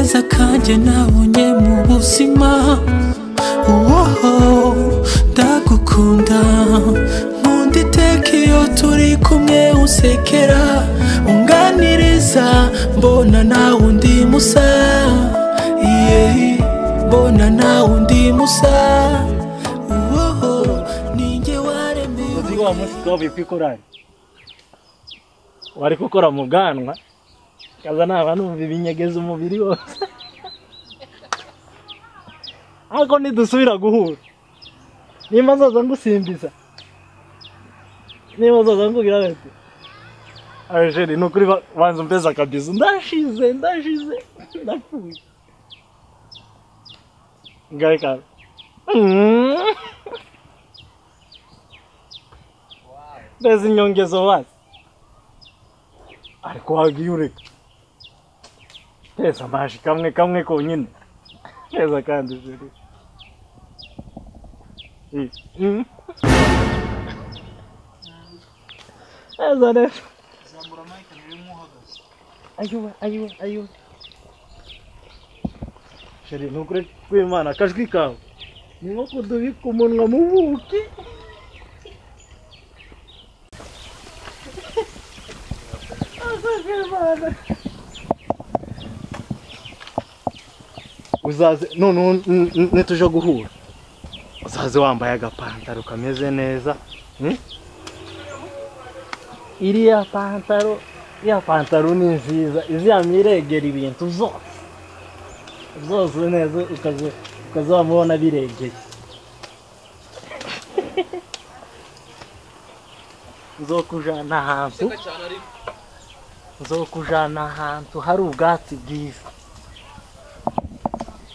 keza kanjye nabonye mu buzima. Ndagukunda nkunda iteka iyo turi kumwe usekera unganiriza mbona nawe undi musa. Mbona nawe undi musa. Ninjye waremeye. Uzi wa munsi twavuye kwikorari wari gukora mu bwanwa kaza naba numva ibinyegeza umubiri wose. Ako nidusubira guhura nimba nzoza ngusimbiza, nimba nzoza ngugira ati Arjeri nukuri banza umpeza kabisa ndashize ndapfuye ngaika Bezi nyongezo wazi ariko wagiyureka pesa mashi kamwe konyine pesa kandi jeri Eza ne Zamura Mike nirimo hagaze. Ayuba Sheri nukuri kwimana kajwi kawe nimo kudubika umunwa mu buki. Uzaze none nituja guhura uzaze wambaye agapantaro kameze neza. Iriya pantaro ni nziza izamiregera ibintu zose neza ukazamubona biregeye. Nzokujana ahantu hari ubwatsi bwiza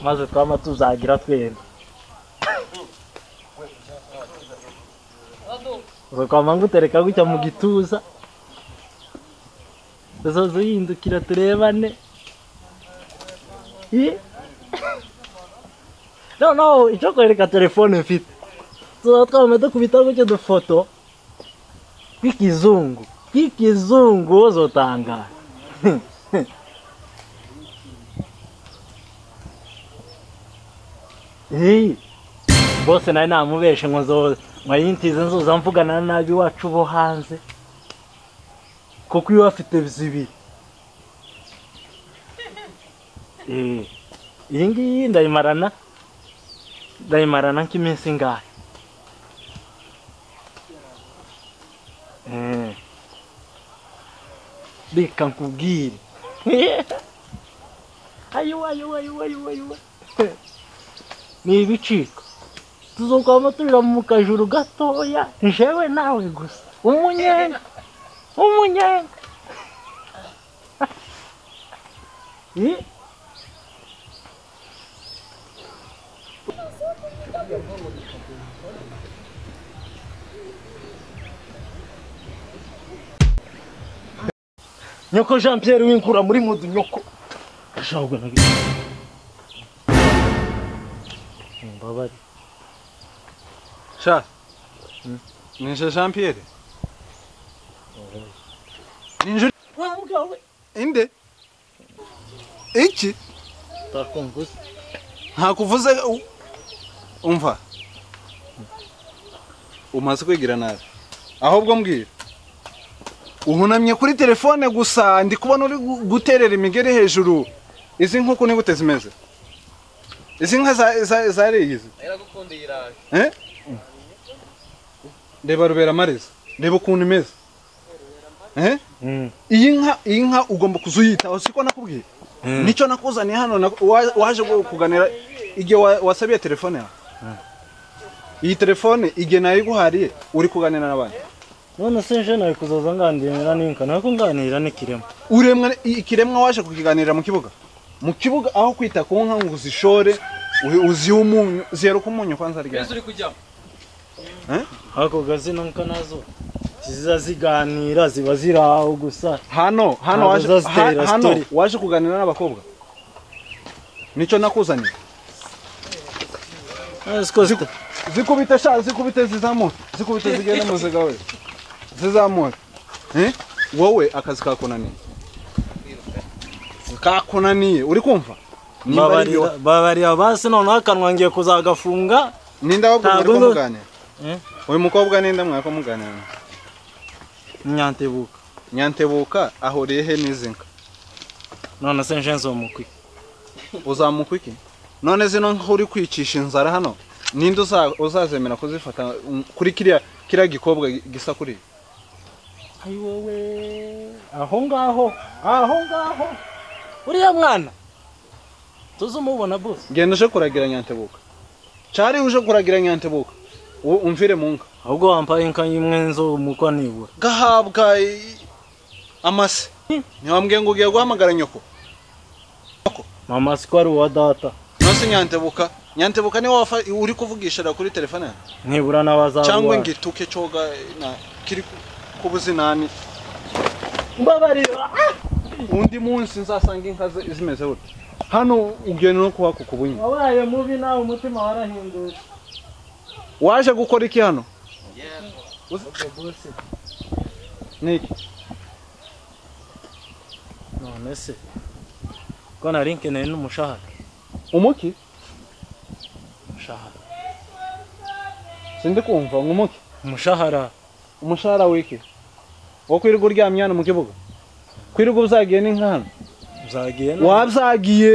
maze twama tuzagira twembi. Uzakwama ngutereka gutya mu gituza uzoza uyindukira turebane. No, icyo kwereka telefone mfite tuza twama dukubita gutya dufoto k'ikizungu uzotangara. Bose nari namubeshe ngo mwayintize nzoza mvugana nabi wacu bo hanze kuko iyo afite zibiri. Iyi ngiyi ndayimarana nk'iminsi ingahe. Reka nkubwire ayuwa ni ibicika tuzokwama turira mu kajuru gatoya njewe nawe gusa umunyenga Nyoko Jean Pierre winkura muri mudu nyoko ashahubwa na mbabari Sha Ninje Jean Pierre Ninje wamugawe inde iki takumbuza ntakuvuze umva umaze kwigira nabi ahubwo mbwira uhunamye kuri telefone gusa ndi kubona uri guterera imigere hejuru. Izi nkoko ni gute zimeze? Izi nka zariyize Eragukundiye iraje Reba rubera mareza reba ukuntu imeze. Iyi nka ugomba kuzuyita siko nakubwiye. Nico nakuzaniye hano waje kuganira igihe wasabiye telefone yawe. Iyi telefone igihe nayiguhariye uri kuganira n'abandi. None se nje nawe kuzoza ngandira n'inka nako nganira n'ikiremwa. Uremwa ikiremwa waje kukiganira mu kibuga. Mu kibuga aho kwita ku nka ngo uzishore uzihe umunyu zero ku munyu kwanza rigana. Ese uri kujya Ako gazino nka nazo ziza ziganira ziba ziraho gusa. Hano waje kuganira n'abakobwa. Nico nakuzaniye. Zikubite zizamura zigenda muziga we zizamura. Wowe akazi kakunaniye uri kumva babarira basi none akanwa ngiye kuzagafunga ninda wabwo muri kumugane uyu mukobwa ninda mwako muganira Nyantebuka ahuriye he nizinka none se njenzo mukwi uzamukwa iki none zino nkuri kwicisha inzara hano ninde uzazemera kuzifata kuri kiriya gikobwa gisa kuri ayi wowe aho ngaho uriya mwana tuzumubona boss genda uje kuragira Nyantebuka cari uje kuragira Nyantebuka umvire munka ahubwo wampaye inka imwe nzo mukwa nibura gahabwa amase ntiwambwiye ngo ugiye guhamagara nyoko mama sikwari wa data nose Nyantebuka ni wafa uri kuvugishira kuri telefone nibura nabaza cyangwa ngituke coga na kiri kubuzinani mbabarira undi munsi nzasanga inka zimeze gute hano ugenda no kuhako kubunye wabaye mubi nawe umutima warahindutse waje gukora iki hano niki none se ko nari nkeneye n'umushahara umuki umushahara sindi kumva ngumuki umushahara wiki wo kwirirwa uryamye hano mu kibuga kwirirwa uzagiye n'inka hano wabzagiye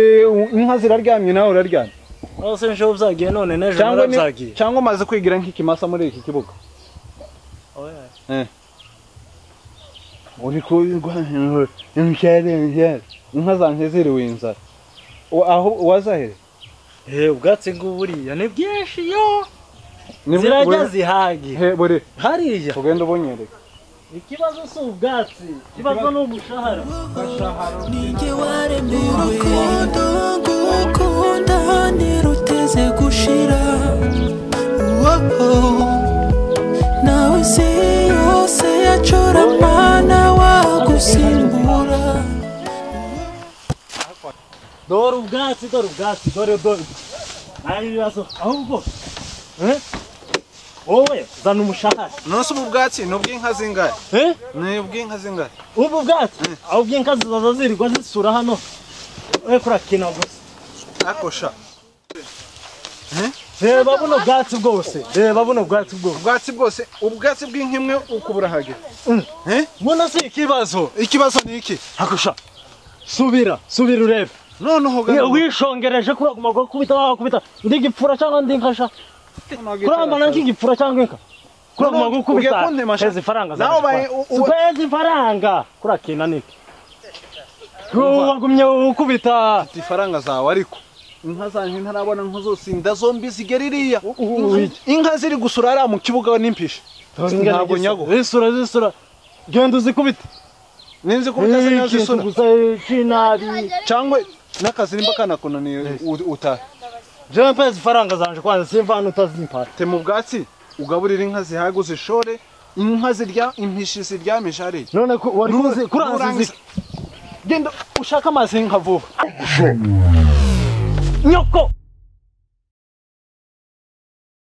inka ziraryamye nawe uraryamye se nje ubzagiye none nejo narabzagiye cyangwa umaze kwigira nk'ikimasa muri iki kibuga uri kurirwa imshere inka zanjye ziriwe inzara aho wazahere ubwatsi nguburiya ni bwinshi yo zirajya zihagi bure hariya ugenda ubunyereka ikibazo si ubwatsi ikibazo ni umushahara ninjye waremewe urukundo ngukunda ntiruteze gushira nawe si yose yacura mana wagusimbura dore ubwatsi dore nayo ibibazo ahubwo wowe zana umushahara nose ubu bwatsi ni ubw'inka zingahe ni ubw'inka zingahe ubu bwatsi aho ubw'inka zizaza zirirwa zisura hano we kurakina gusa akosha reba buno bwatsi bwose ubwatsi bw'inka imwe ukubura hage mbona si ikibazo ni iki akosha subira urebe noneho wishongereje kuraguma gukubita ndi gipfura cyangwa ndi nkasha kurambana nk'igipfura cyangwa inka kuraguma gukubita heza ifaranga heza ifaranga kurakina niki wagumye ukubita ifaranga zawe ariko inka zanjye ntarabona nko zose ndazombi zigeririya inka ziri gusura ari mu kibuga n'impisha ntabwo nyago zisura genda uzikubita ninzi kubita zina zisura cinabi cyangwa nakazi nimba kanakunaniye utahe jewe mpezi ifaranga zanje kwanza simva hano utazimpata te mu bwatsi ugaburira inka zihaguze shore inka zirya impishi ziryamisha ari none wari kuranziza genda ushaka amazi y'inka vuba nyoko